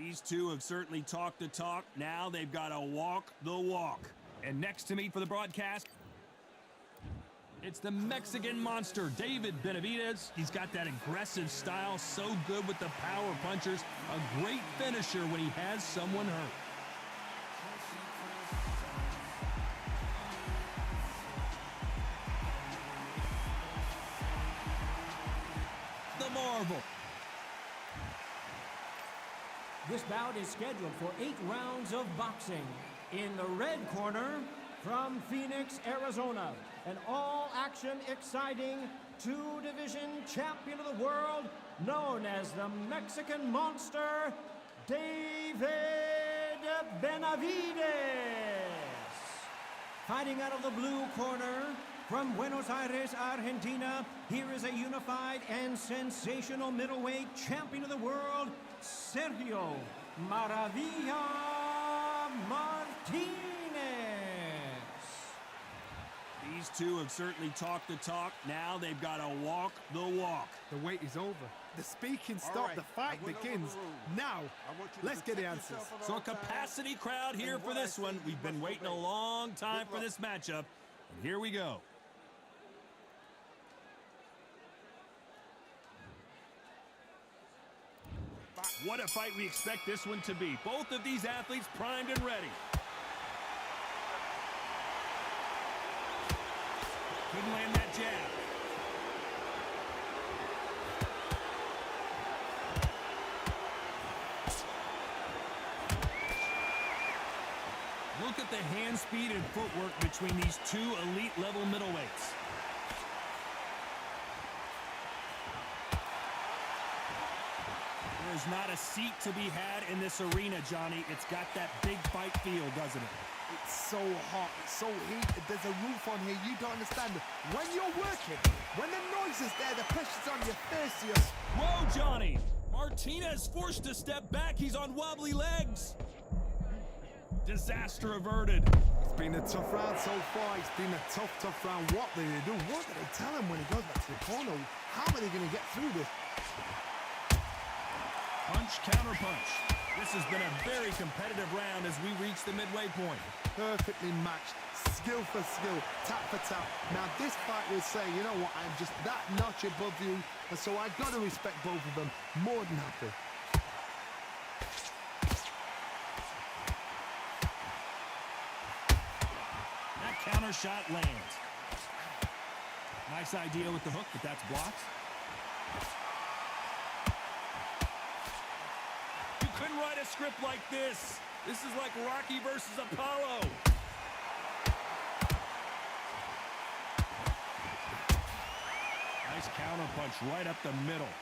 These two have certainly talked the talk. Now they've got to walk the walk. And next to me for the broadcast, it's the Mexican monster, David Benavidez. He's got that aggressive style, so good with the power punchers. A great finisher when he has someone hurt. The Marvel. This bout is scheduled for 8 rounds of boxing. In the red corner, from Phoenix, Arizona, an all-action, exciting two-division champion of the world, known as the Mexican Monster, David Benavidez. Fighting out of the blue corner, from Buenos Aires, Argentina, here is a unified and sensational middleweight champion of the world, Sergio Maravilla Martinez. These two have certainly talked the talk. Now they've got to walk the walk. The wait is over. The speaking stopped. The fight begins. Now, let's get the answers. So a capacity crowd here for this one. We've been waiting a long time for this matchup. And here we go. What a fight we expect this one to be. Both of these athletes primed and ready. Couldn't land that jab. Look at the hand speed and footwork between these two elite level middleweights. There's not a seat to be had in this arena, Johnny. It's got that big fight feel, doesn't it? It's so hot, it's so heated. There's a roof on here. You don't understand. When you're working, when the noise is there, the pressure's on your face. Whoa, Johnny! Martinez forced to step back. He's on wobbly legs. Disaster averted. It's been a tough round so far. It's been a tough round. What do they do? What do they tell him when he goes back to the corner? How are they going to get through this? Punch, counter punch. This has been a very competitive round as we reach the midway point. Perfectly matched, skill for skill, tap for tap. Now this fight will say, you know what, I'm just that notch above you, and so I've got to respect both of them. More than happy. That counter shot lands. Nice idea with the hook, but that's blocked. Couldn't write a script like this. This is like Rocky versus Apollo. Nice counter punch right up the middle.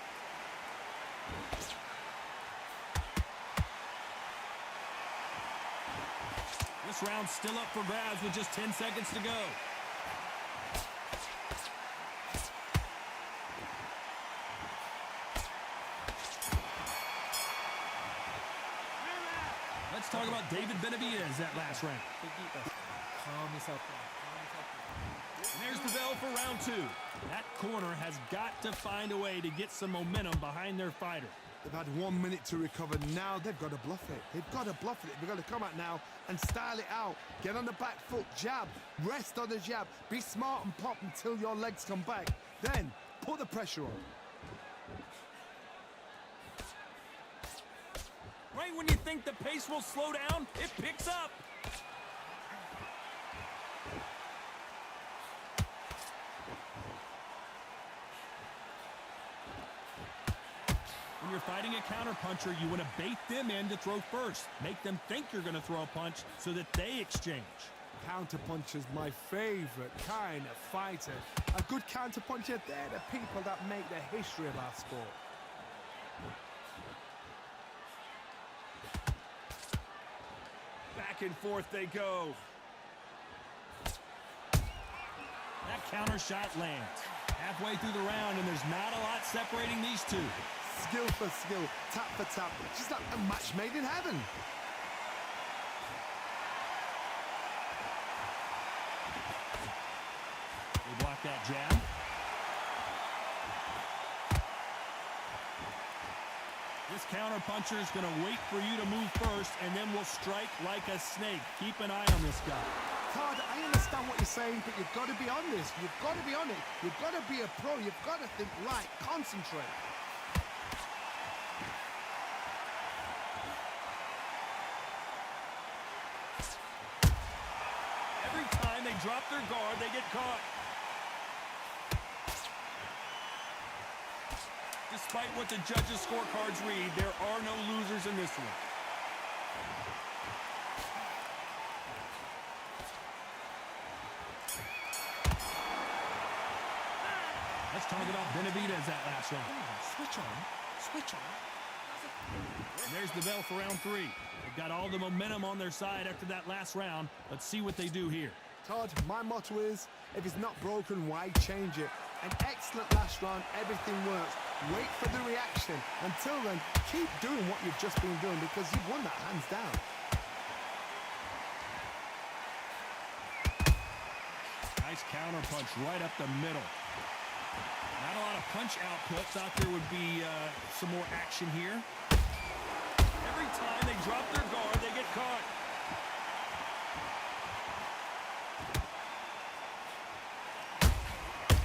This round's still up for grabs with just 10 seconds to go. Let's talk about David Benavidez that last round. Calm yourself down. And there's the bell for round 2. That corner has got to find a way to get some momentum behind their fighter. They've had 1 minute to recover. Now they've got to bluff it. They've got to bluff it. They've got to come out now and style it out. Get on the back foot, jab, rest on the jab. Be smart and pop until your legs come back. Then put the pressure on. Right when you think the pace will slow down, it picks up. When you're fighting a counterpuncher, you want to bait them in to throw first. Make them think you're going to throw a punch so that they exchange. Counterpuncher's my favorite kind of fighter. A good counterpuncher, they're the people that make the history of our sport. Back and forth they go. That counter shot lands. Halfway through the round, and there's not a lot separating these two. Skill for skill, tap for tap. Just like a match made in heaven. They block that jab. This This counter-puncher is going to wait for you to move first, and then will strike like a snake. Keep an eye on this guy. Todd, I understand what you're saying, but you've got to be on this. You've got to be on it. You've got to be a pro. You've got to think right. Concentrate. Every time they drop their guard, they get caught. Despite what the judges' scorecards read, there are no losers in this one. Let's talk about Benavidez that last round. Switch on. Switch on. And there's the bell for round 3. They've got all the momentum on their side after that last round. Let's see what they do here. Todd, my motto is, if it's not broken, why change it? An excellent last round, everything works. Wait for the reaction. Until then, keep doing what you've just been doing because you've won that hands down. Nice counter punch right up the middle. Not a lot of punch output. Thought there would be some more action here. Every time they drop their guard, they get caught.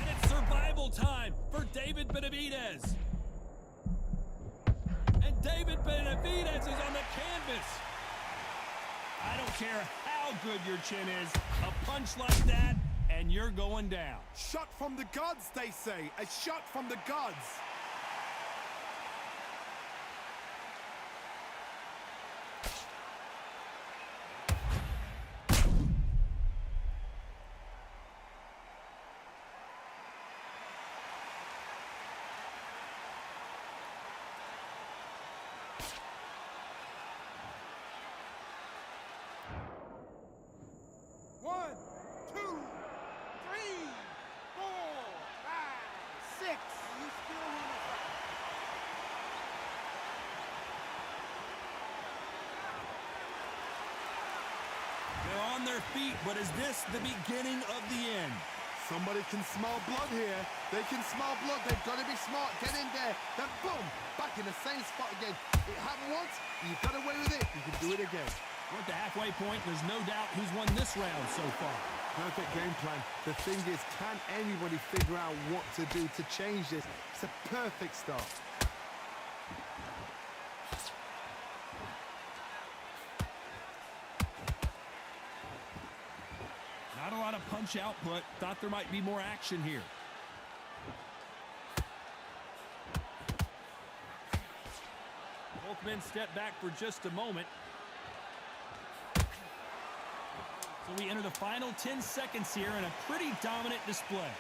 And it's survival time for David Benavidez. And David Benavidez is on the canvas. I don't care how good your chin is. A punch like that, and you're going down. Shot from the gods, they say. A shot from the gods. One, two, 3, 4, 5, 6. You still want to fight? They're on their feet, but is this the beginning of the end? Somebody can smell blood here. They can smell blood. They've got to be smart. Get in there. Then boom, back in the same spot again. It happened once. You got away with it. You can do it again. We're at the halfway point. There's no doubt who's won this round so far. Perfect game plan. The thing is, can anybody figure out what to do to change this? It's a perfect start. Not a lot of punch output. Thought there might be more action here. Both men step back for just a moment. So we enter the final 10 seconds here in a pretty dominant display.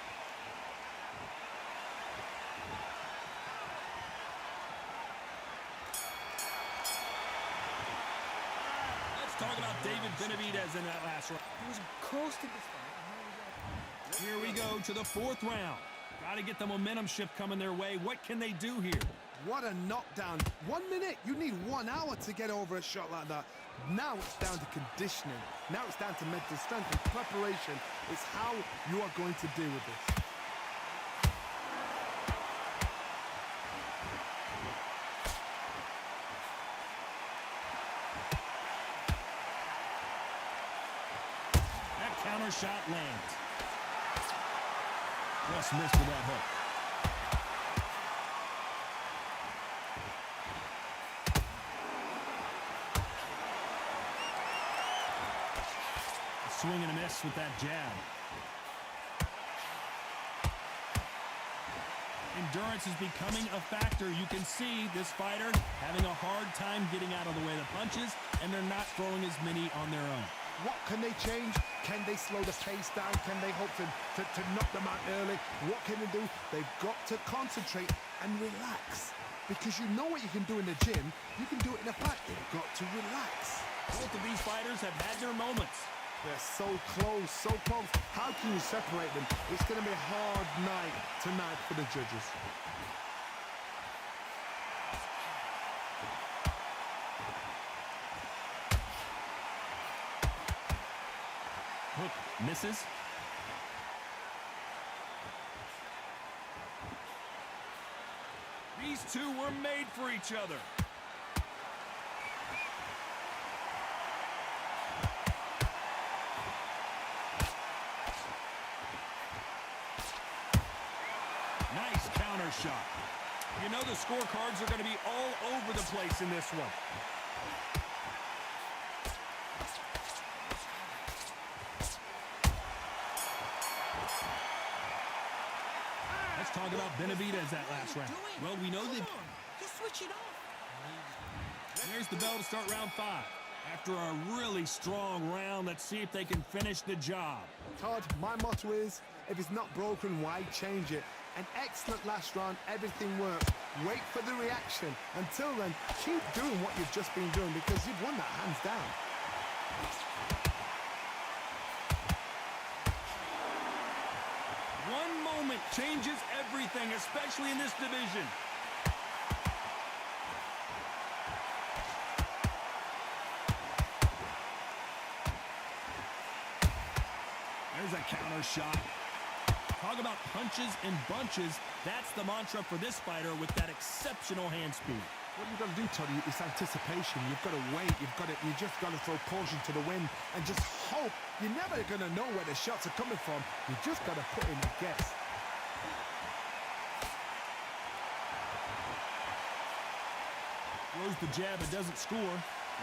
Let's talk about David Benavidez in that last round. He was close to this fight. Here we go to the 4th round. Got to get the momentum shift coming their way. What can they do here? What a knockdown. 1 minute. You need 1 hour to get over a shot like that. Now it's down to conditioning. Now it's down to mental strength and preparation. It's how you are going to deal with this. That counter shot lands. Just missed with that hook. Swing and a miss with that jab. Endurance is becoming a factor. You can see this fighter having a hard time getting out of the way of the punches, and they're not throwing as many on their own. What can they change? Can they slow the pace down? Can they hope to knock them out early? What can they do? They've got to concentrate and relax. Because you know what you can do in the gym, you can do it in a fight. They've got to relax. Both of these fighters have had their moments. They're so close, so close. How can you separate them? It's going to be a hard night tonight for the judges. Hook misses. These two were made for each other. shot. You know the scorecards are going to be all over the place in this one. Let's talk about Benavidez that last round. Well, we know that... Just switch it off. There's the bell to start round 5. After a really strong round, let's see if they can finish the job. Todd, my motto is, if it's not broken, why change it? An excellent last round, everything works. Wait for the reaction. Until then, keep doing what you've just been doing because you've won that hands down. One moment changes everything, especially in this division. There's a counter shot. Talk about punches and bunches. That's the mantra for this fighter with that exceptional hand speed. What you've got to do, Toddy, is anticipation. You've got to wait. You just got to throw caution to the wind and just hope. You're never going to know where the shots are coming from. You just got to put in a guess. Throws the jab and doesn't score.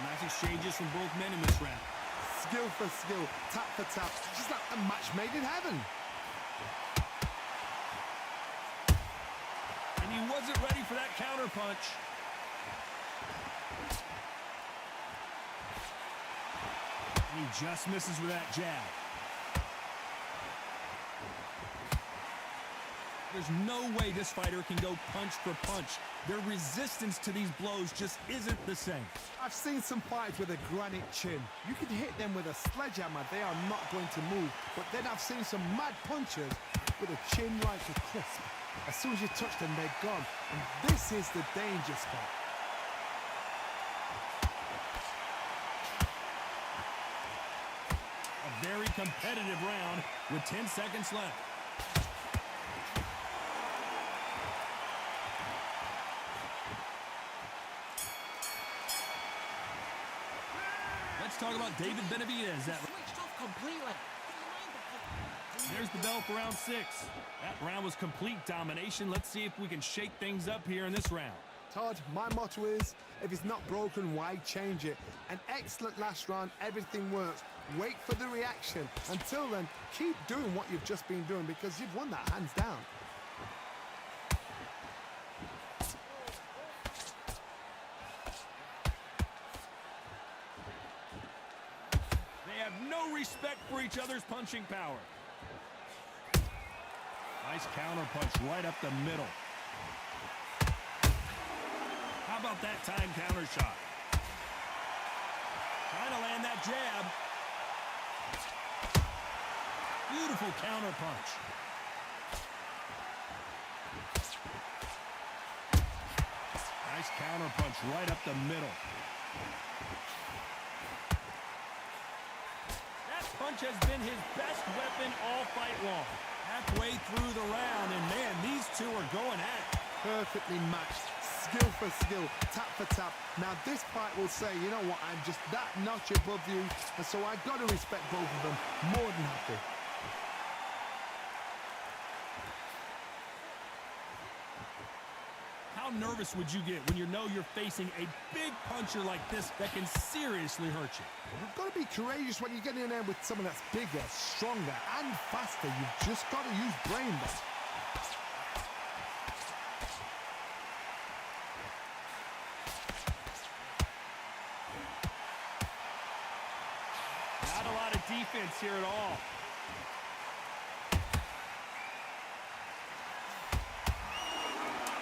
Nice exchanges from both men in this round. Skill for skill, tap for tap. Just like a match made in heaven. And he wasn't ready for that counter punch. And he just misses with that jab. There's no way this fighter can go punch for punch. Their resistance to these blows just isn't the same. I've seen some fighters with a granite chin. You can hit them with a sledgehammer, they are not going to move. But then I've seen some mad punchers with a chin like a crisp. As soon as you touch them, they're gone. And this is the danger spot. A very competitive round with 10 seconds left. Let's talk about David Benavidez. Switched off completely. There's the bell for round 6. That round was complete domination. Let's see if we can shake things up here in this round. Todd, my motto is, if it's not broken, why change it? An excellent last round, everything works. Wait for the reaction. Until then, keep doing what you've just been doing because you've won that hands down. They have no respect for each other's punching power. Nice counter punch right up the middle. How about that time counter shot? Trying to land that jab. Beautiful counter punch. Nice counter punch right up the middle. That punch has been his best weapon all fight long. Halfway through the round, and man, these two are going at it. Perfectly matched. Skill for skill, tap for tap. Now this fight will say, you know what, I'm just that notch above you, and so I've got to respect both of them. More than happy. How nervous would you get when you know you're facing a big puncher like this that can seriously hurt you? You've got to be courageous when you get in there with someone that's bigger, stronger, and faster. You've just got to use brain there. Not a lot of defense here at all.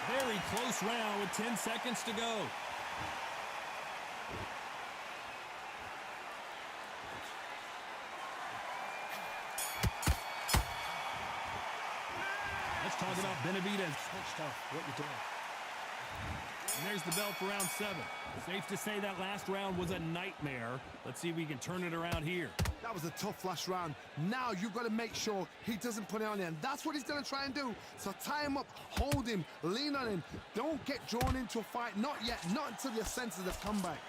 Very close round with 10 seconds to go. Let's talk about Benavidez. Switched off. What you doing? And there's the bell for round 7. Safe to say that last round was a nightmare. Let's see if we can turn it around here. That was a tough last round. Now you've got to make sure he doesn't put it on you, and that's what he's going to try and do. So tie him up, hold him, lean on him. Don't get drawn into a fight. Not yet. Not until your senses have come back.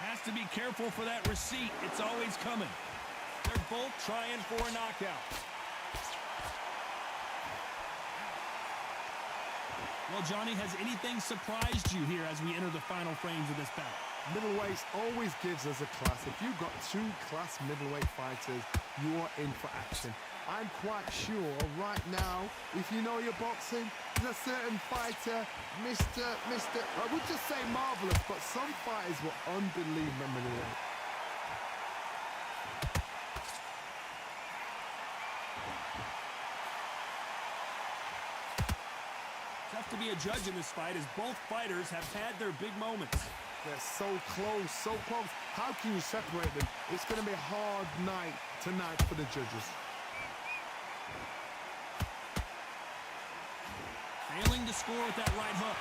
Has be careful for that receipt. It's always coming. They're both trying for a knockout. Well, Johnny, has anything surprised you here as we enter the final frames of this bout? Middleweight always gives us a class. If you've got two class middleweight fighters, you are in for action. I'm quite sure right now, if you know your boxing, there's a certain fighter, I would just say marvelous, but some fighters were unbelievable middleweight. Tough to be a judge in this fight as both fighters have had their big moments. They're so close, so close. How can you separate them? It's going to be a hard night tonight for the judges. Failing to score with that right hook.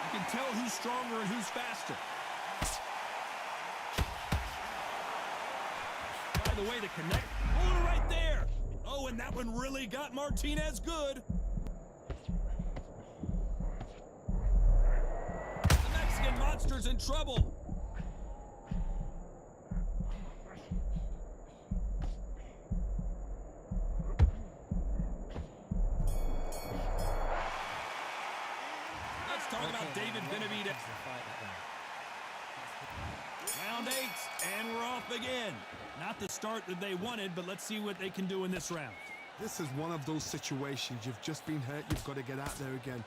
You can tell who's stronger and who's faster. By the way, the connect. Oh, right there. Oh, and that one really got Martinez good. The Mexican monster's in trouble. Let's talk about David Benavidez. Round 8, and we're off again. Not the start that they wanted, but let's see what they can do in this round. This is one of those situations. You've just been hurt. You've got to get out there again.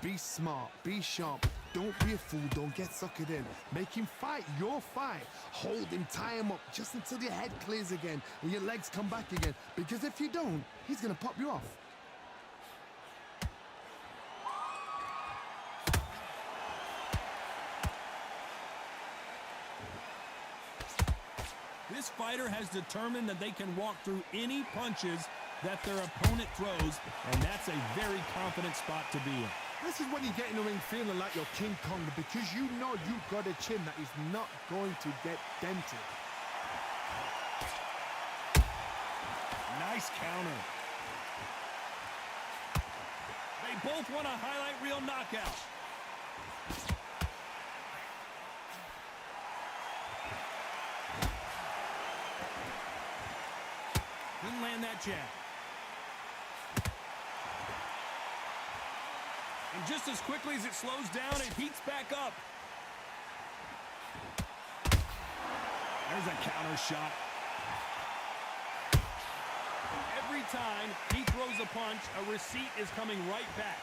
Be smart. Be sharp. Don't be a fool. Don't get suckered in. Make him fight your fight. Hold him. Tie him up just until your head clears again and your legs come back again. Because if you don't, he's going to pop you off. This fighter has determined that they can walk through any punches that their opponent throws, and that's a very confident spot to be in. This is when you get in the ring feeling like you're King Kong because you know you've got a chin that is not going to get dented. Nice counter. They both want a highlight reel knockout. Didn't land that jab. And just as quickly as it slows down, it heats back up. There's a counter shot. Every time he throws a punch, a receipt is coming right back.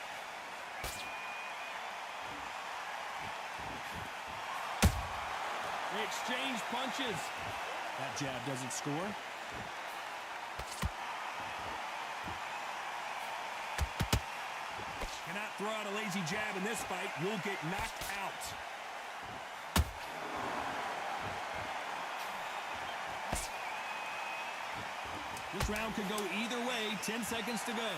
They exchange punches. That jab doesn't score. Cannot throw out a lazy jab in this fight. You'll get knocked out. This round could go either way. 10 seconds to go.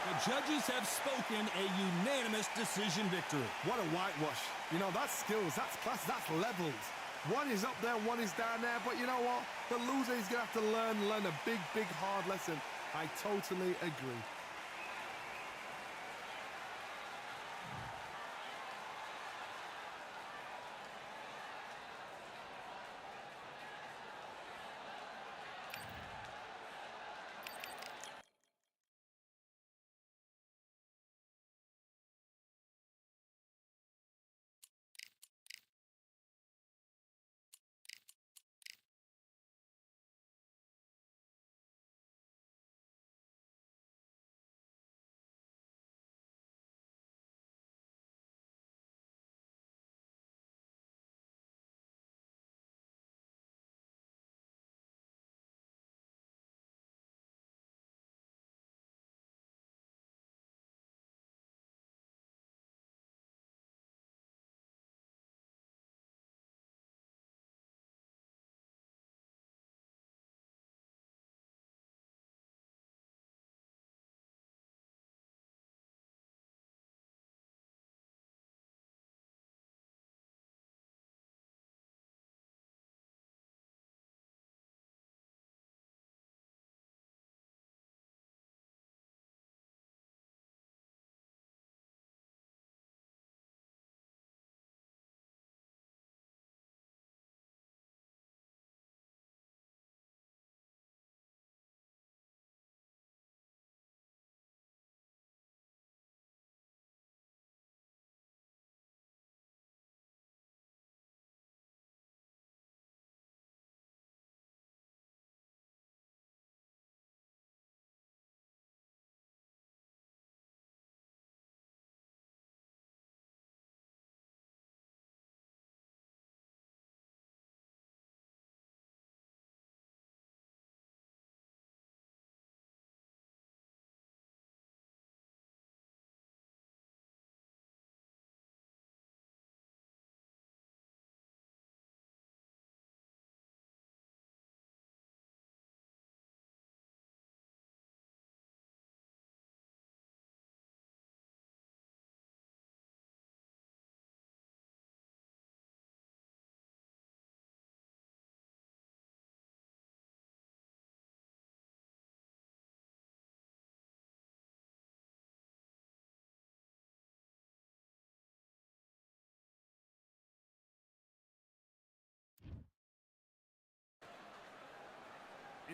The judges have spoken a unanimous decision victory. What a whitewash. You know, that's skills, that's class, that's levels. One is up there, one is down there, but you know what? The loser is going to have to learn a big, big, hard lesson. I totally agree.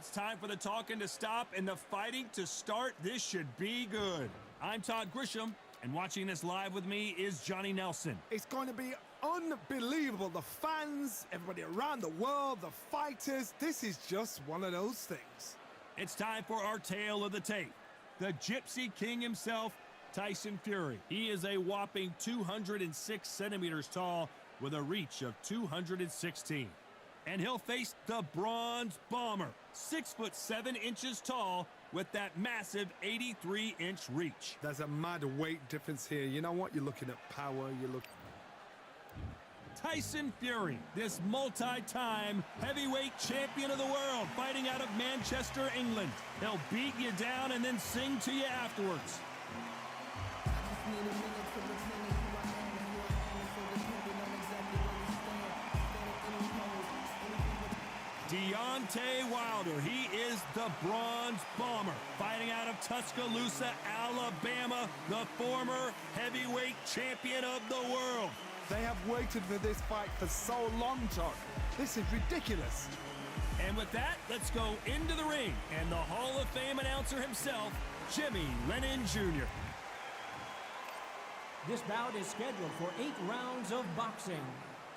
It's time for the talking to stop and the fighting to start. This should be good. I'm Todd Grisham, and watching this live with me is Johnny Nelson. It's going to be unbelievable. The fans, everybody around the world, the fighters. This is just one of those things. It's time for our tale of the tape. The Gypsy King himself, Tyson Fury. He is a whopping 206 centimeters tall with a reach of 216. And he'll face the Bronze Bomber, 6'7" tall with that massive 83-inch reach. There's a mad weight difference here. You know what? You're looking at power. Tyson Fury, this multi-time heavyweight champion of the world, fighting out of Manchester, England. He'll beat you down and then sing to you afterwards. Deontay Wilder, he is the Bronze Bomber, fighting out of Tuscaloosa, Alabama, the former heavyweight champion of the world. They have waited for this fight for so long, Todd. This is ridiculous. And with that, let's go into the ring and the Hall of Fame announcer himself, Jimmy Lennon Jr. This bout is scheduled for 8 rounds of boxing.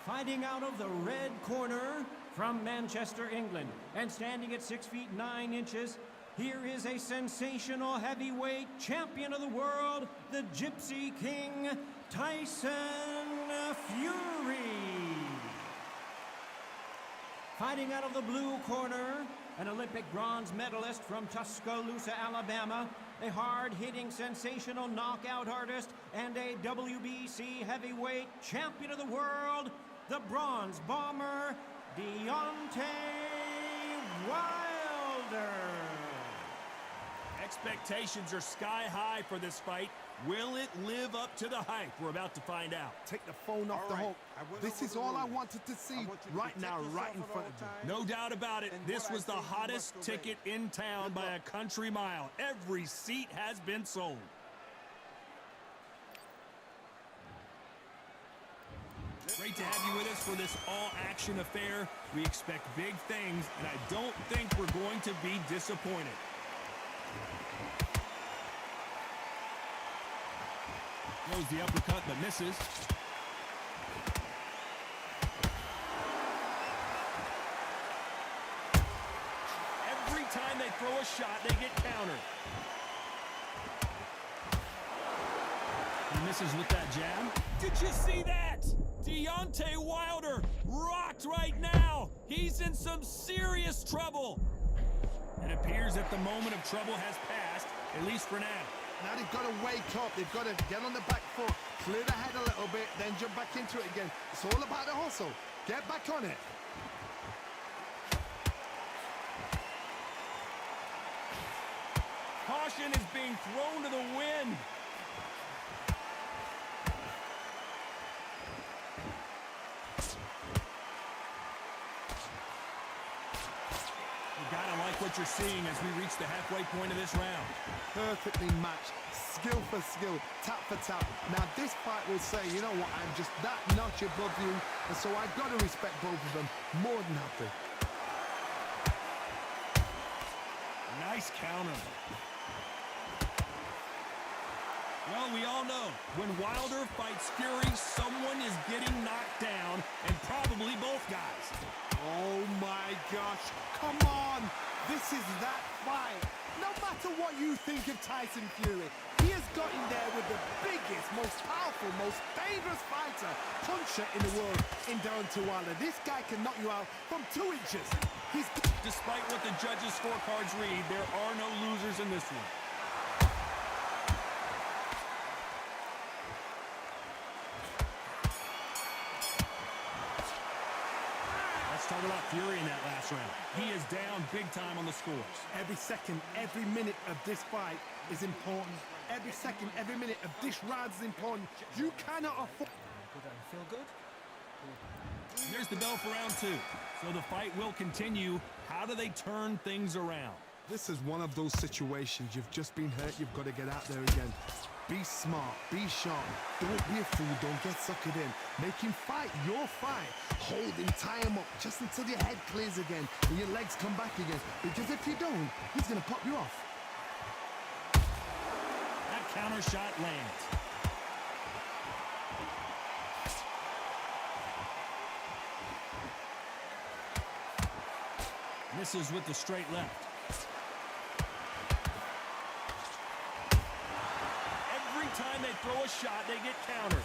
Fighting out of the red corner from Manchester, England, and standing at 6 feet 9 inches, here is a sensational heavyweight champion of the world, the Gypsy King, Tyson Fury. Fighting out of the blue corner, an Olympic bronze medalist from Tuscaloosa, Alabama, a hard-hitting, sensational knockout artist, and a WBC heavyweight champion of the world, the Bronze Bomber, Deontay Wilder. Expectations are sky high for this fight. Will it live up to the hype? We're about to find out. Take the phone off the hook. This is all I wanted to see right now, right in front of you. No doubt about it. This was the hottest ticket in town by a country mile. Every seat has been sold. Great to have you with us for this all-action affair. We expect big things, and I don't think we're going to be disappointed. Throws the uppercut, but misses. Every time they throw a shot, they get countered. He misses with that jab. Did you see that? Deontay Wilder rocked right now. He's in some serious trouble. It appears that the moment of trouble has passed, at least for now. Now they've got to wake up. They've got to get on the back foot, clear the head a little bit, then jump back into it again. It's all about the hustle. Get back on it. Caution is being thrown to the wind. You gotta like what you're seeing as we reach the halfway point of this round. Perfectly matched, skill for skill, tap for tap. Now this fight will say, you know what, I'm just that notch above you, and so I've got to respect both of them more than happy. Nice counter. Well, we all know, when Wilder fights Fury, someone is getting knocked down, and probably both guys. Oh my gosh, come on! This is that fight. No matter what you think of Tyson Fury, he has got in there with the biggest, most powerful, most dangerous fighter, puncher in the world in Deontay Wilder. This guy can knock you out from 2 inches. Despite what the judges' scorecards read, there are no losers in this one. Let's talk about Fury in that last round. He is down big time on the scores. Every second, every minute of this fight is important. Every second, every minute of this round is important. You cannot afford... Feel good? Here's the bell for round 2. So the fight will continue. How do they turn things around? This is one of those situations. You've just been hurt. You've got to get out there again. Be smart. Be sharp. Don't be a fool. Don't get suckered in. Make him fight your fight. Hold him. Tie him up just until your head clears again and your legs come back again. Because if you don't, he's going to pop you off. That counter shot lands. Misses with the straight left. Every time they throw a shot, they get countered.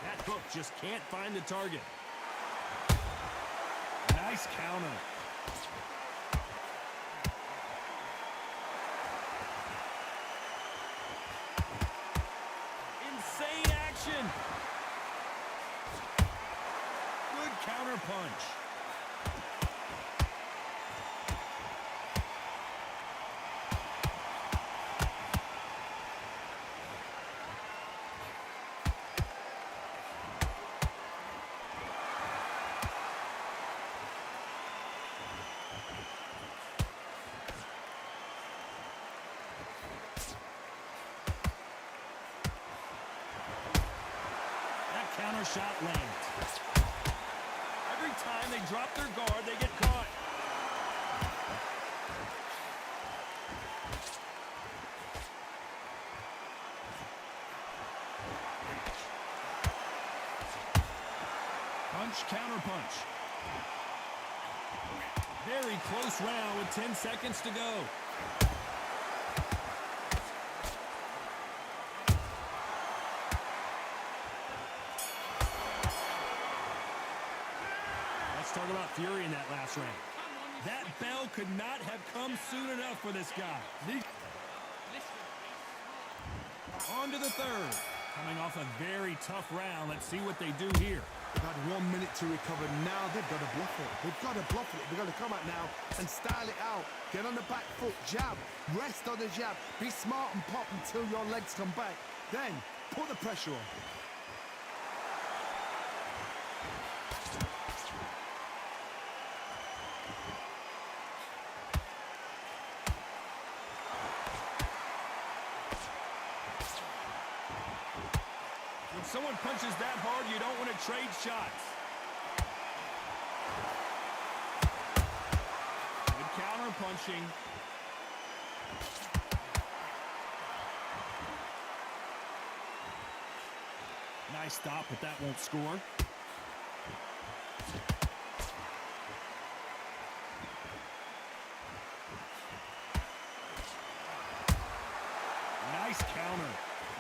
That hook just can't find the target. Nice counter. Insane action. Good counter punch. Counter shot lands. Every time they drop their guard, they get caught. Punch, counter punch. Very close round with 10 seconds to go. Talk about fury in that last round. That bell could not have come soon enough for this guy. On to the third. Coming off a very tough round. Let's see what they do here. They've had 1 minute to recover. Now they've got to bluff it. They've got to bluff it. They've got to come out now and style it out. Get on the back foot, jab. Rest on the jab. Be smart and pop until your legs come back. Then put the pressure on. When someone punches that hard, you don't want to trade shots. Good counter punching. Nice stop, but that won't score. Nice counter.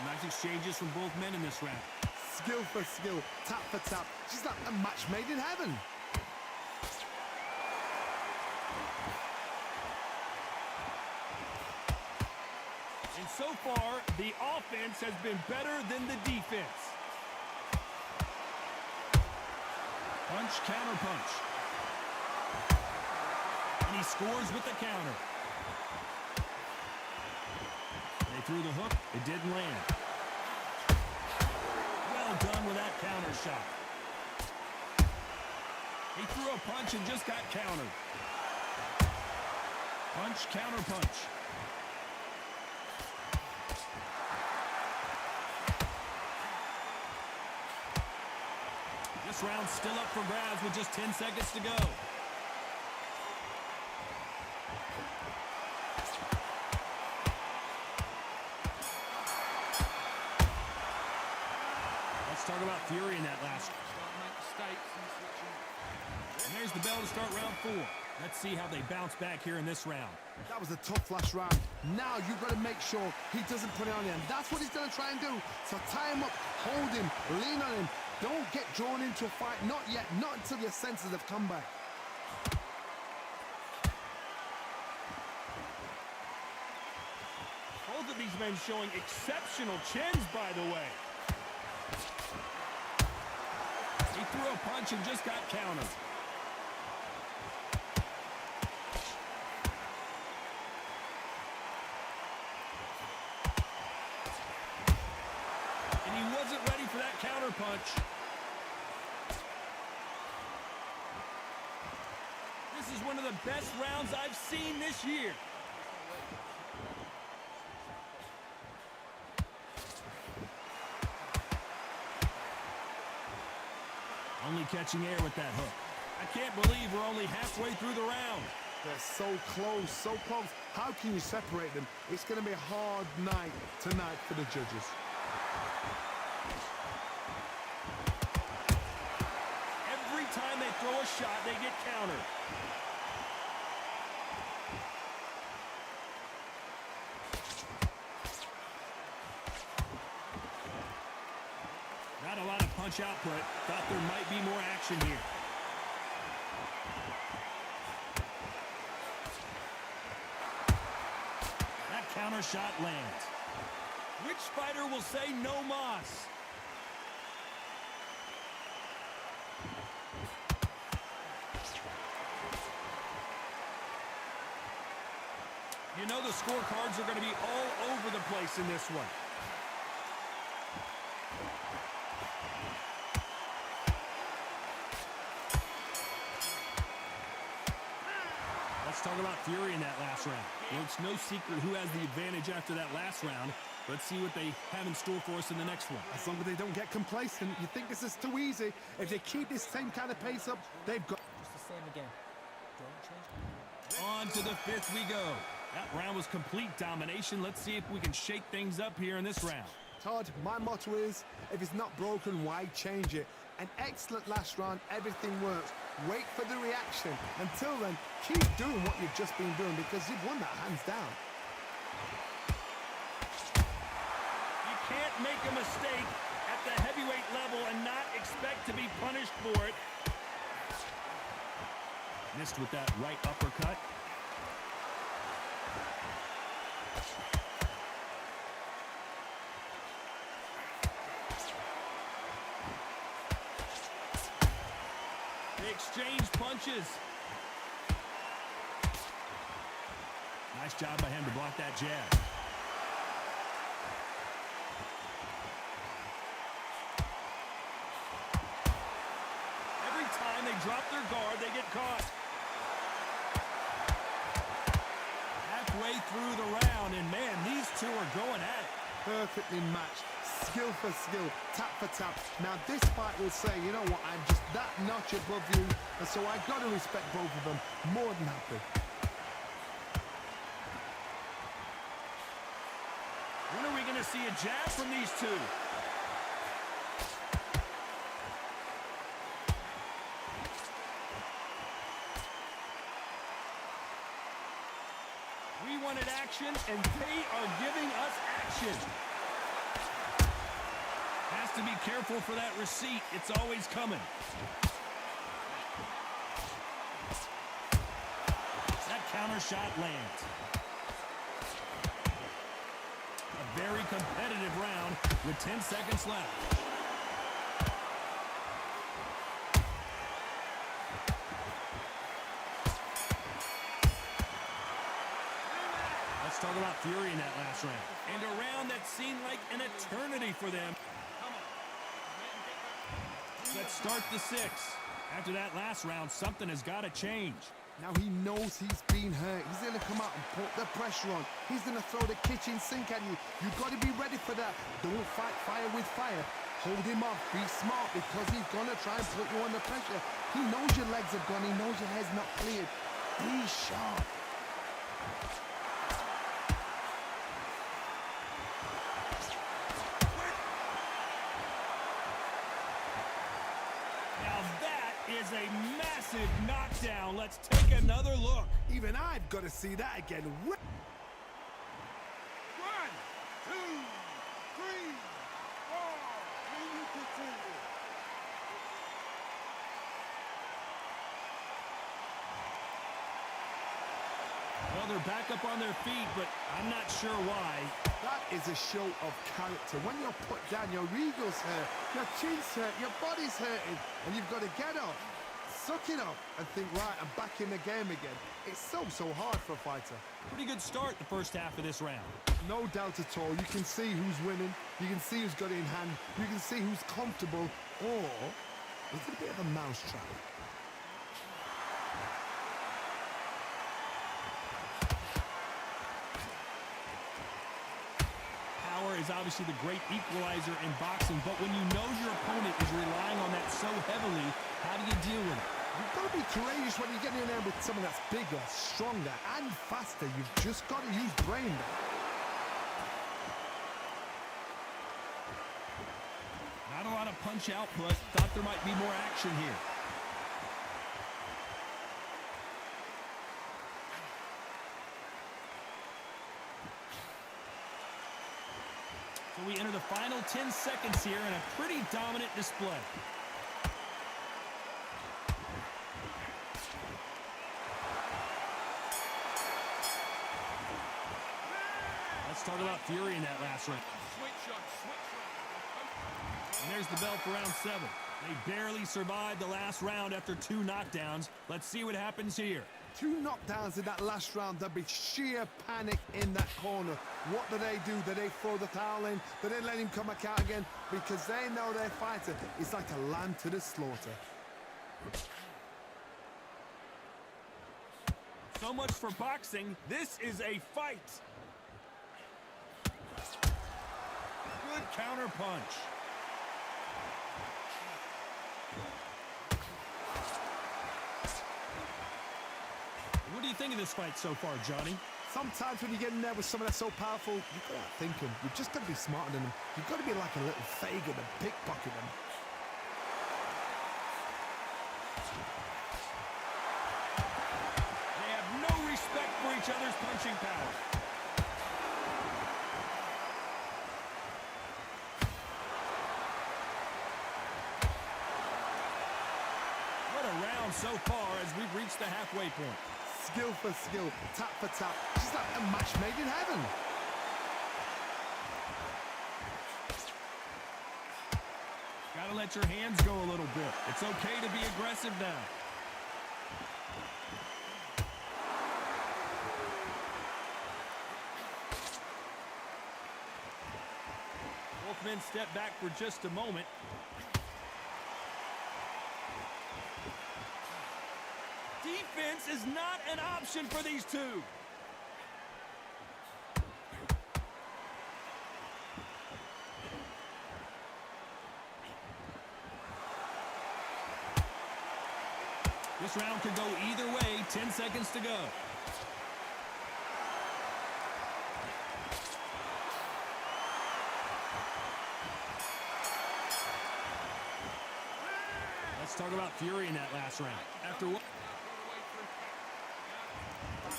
Nice exchanges from both men in this round. Skill for skill, tap for tap. Just like a match made in heaven. And so far, the offense has been better than the defense. Punch, counter punch. And he scores with the counter. They threw the hook. It didn't land. Well done with that counter shot. He threw a punch and just got countered. Punch, counter punch. This round's still up for grabs with just 10 seconds to go. Let's talk about fury in that last one. And there's the bell to start round 4. Let's see how they bounce back here in this round. That was a tough last round. Now you've got to make sure he doesn't put it on him. That's what he's going to try and do. So tie him up, hold him, lean on him. Don't get drawn into a fight. Not yet. Not until your senses have come back. Both of these men showing exceptional chins, by the way. He threw a punch and just got countered. And he wasn't ready for that counter punch. This is when one of the best rounds I've seen this year. Only catching air with that hook. I can't believe we're only halfway through the round. They're so close, so close. How can you separate them? It's going to be a hard night tonight for the judges. Every time they throw a shot, they get countered. Not a lot of punch output. Thought there might be more action here. That counter shot lands. Which fighter will say no mas? You know the scorecards are going to be all over the place in this one. Let's talk about fury in that last round. Well, it's no secret who has the advantage after that last round. Let's see what they have in store for us in the next one. As long as they don't get complacent, you think this is too easy. If they keep this same kind of pace up, they've got... Just the same again. Don't change. On to the fifth we go. That round was complete domination. Let's see if we can shake things up here in this round. Todd, my motto is, if it's not broken, why change it? An excellent last round, everything works. Wait for the reaction. Until then, keep doing what you've just been doing because you've won that hands down. You can't make a mistake at the heavyweight level and not expect to be punished for it. Missed with that right uppercut. They exchange punches. Nice job by him to block that jab. Every time they drop their guard, they get caught. Halfway through the round, and man, these two are going at it. Perfectly matched. Skill for skill, tap for tap. Now this fight will say, you know what, I'm just that notch above you, and so I got to respect both of them. More than happy. When are we going to see a jab from these two? We wanted action, and they are giving us action. Has to be careful for that receipt. It's always coming. That counter shot lands. A very competitive round with 10 seconds left. Let's talk about fury in that last round. And a round that seemed like an eternity for them. Let's start the sixth. After that last round, something has got to change. Now he knows he's been hurt. He's going to come out and put the pressure on. He's going to throw the kitchen sink at you. You've got to be ready for that. Don't fight fire with fire. Hold him off. Be smart because he's going to try and put you under pressure. He knows your legs have gone. He knows your head's not cleared. Be sharp. Is a massive knockdown. Let's take another look. Even I've got to see that again. 1, 2, 3, 4. Can you continue? Well, they're back up on their feet, but I'm not sure why. That is a show of character. When you're put down, your ego's hurt, your chin's hurt, your body's hurting, and you've got to get up, suck it up, and think, right, I'm back in the game again. It's so hard for a fighter. Pretty good start the first half of this round. No doubt at all. You can see who's winning. You can see who's got it in hand. You can see who's comfortable. Or is it a bit of a mousetrap? is obviously the great equalizer in boxing, but when you know your opponent is relying on that so heavily, how do you deal with it? You've got to be courageous when you get in there with someone that's bigger, stronger, and faster. You've just got to use brain there. Not a lot of punch output. Thought there might be more action here. So we enter the final 10 seconds here in a pretty dominant display. Let's talk about fury in that last round. And there's the bell for round 7. They barely survived the last round after 2 knockdowns. Let's see what happens here. 2 knockdowns in that last round. There'll be sheer panic in that corner. What do? Do they throw the towel in? Do they let him come back out again? Because they know their fighter is like a lamb to the slaughter. So much for boxing. This is a fight. Good counter punch. What do you think of this fight so far, Johnny? Sometimes when you get in there with someone that's so powerful, you've got to outthink him. You've just got to be smarter than him. You've got to be like a little Fagin and pickpocket him. They have no respect for each other's punching power. What a round so far as we've reached the halfway point. Skill for skill, tap for tap, just like a match made in heaven. Gotta let your hands go a little bit. It's okay to be aggressive now. Both men step back for just a moment. Defense is not an option for these two. This round could go either way. 10 seconds to go. Let's talk about fury in that last round. After what?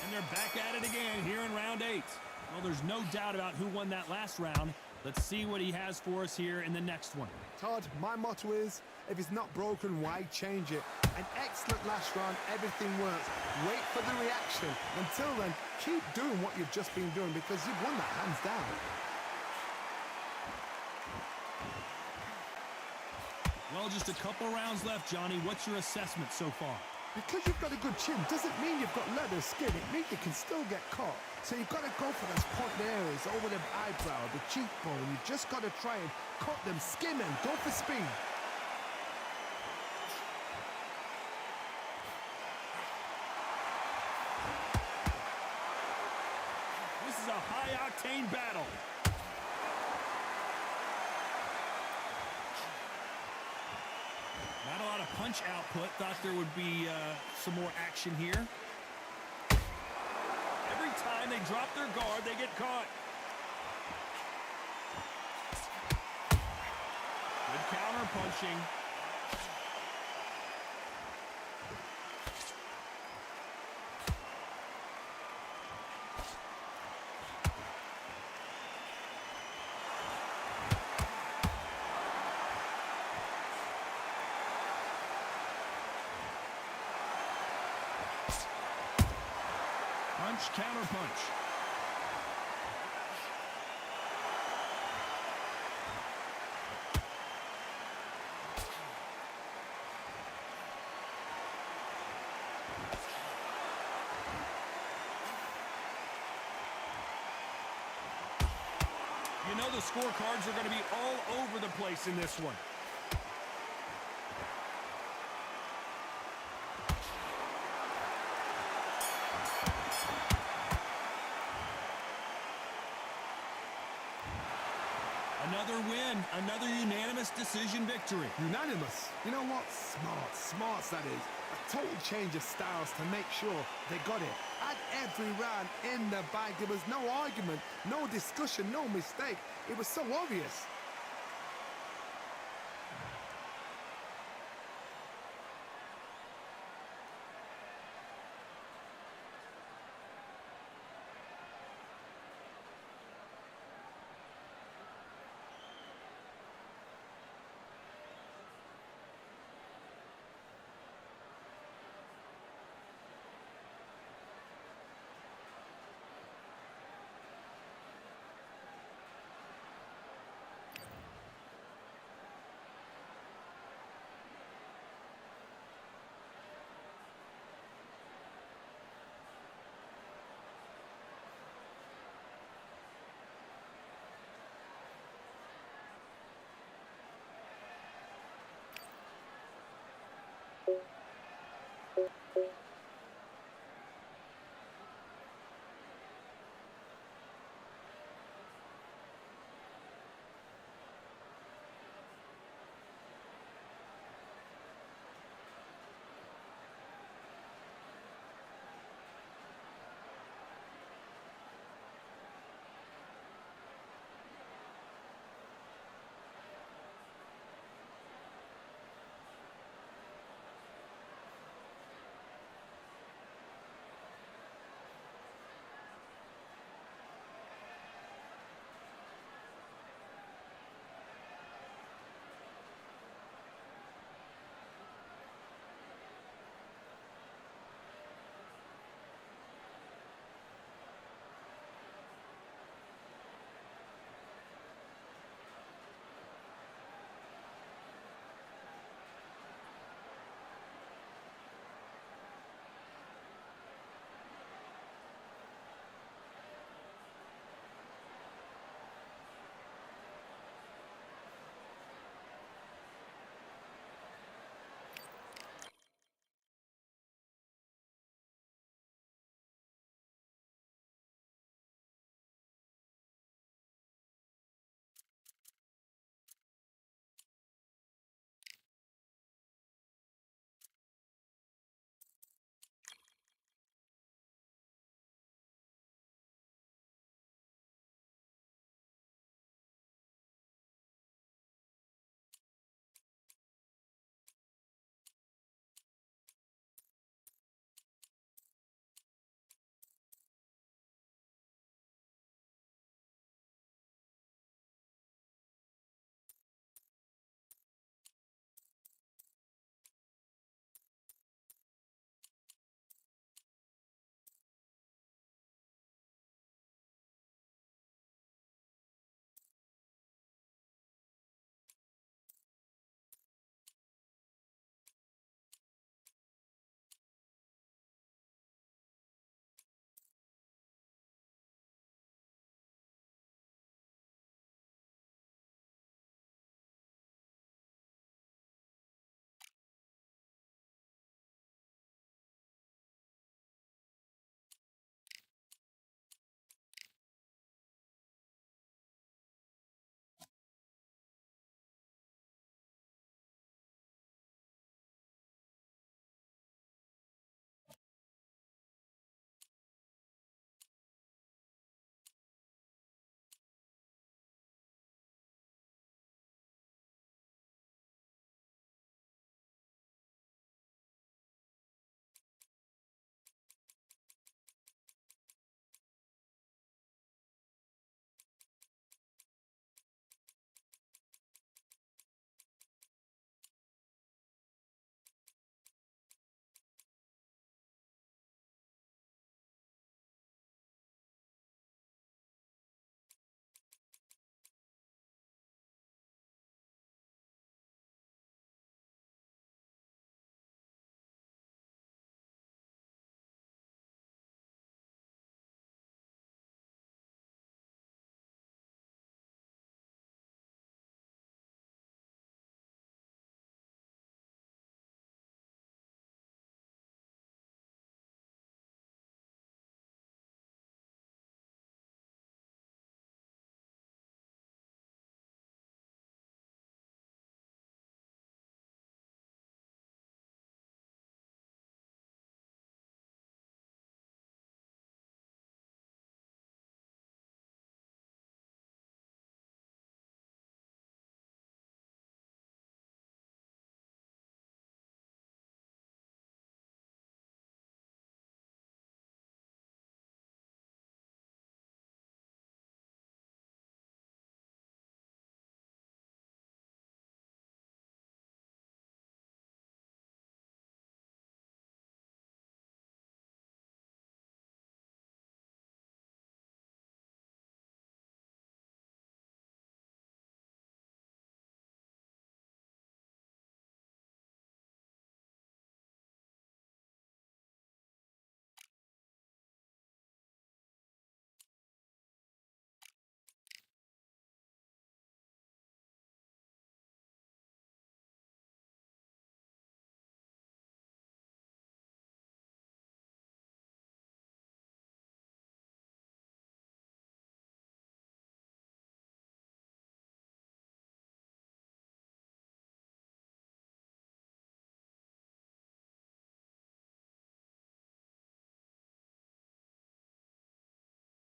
And they're back at it again here in round 8. Well, there's no doubt about who won that last round. Let's see what he has for us here in the next one. Todd, my motto is, if it's not broken, why change it? An excellent last round, everything works. Wait for the reaction. Until then, keep doing what you've just been doing because you've won that hands down. Well, just a couple rounds left, Johnny. What's your assessment so far? Because you've got a good chin doesn't mean you've got leather skin. It means you can still get caught. So you've got to go for those point areas over the eyebrow, the cheekbone. You've just got to try and cut them, skim them, go for speed. This is a high-octane battle. Not a lot of punch output. Thought there would be some more action here. Every time they drop their guard, they get caught. Good counter punching. Punch, counter punch. You know the scorecards are going to be all over the place in this one. win. Another unanimous decision victory. Unanimous. You know what? Smarts that is. A total change of styles to make sure they got it. Had every round in the bag. There was no argument, no discussion, no mistake. It was so obvious.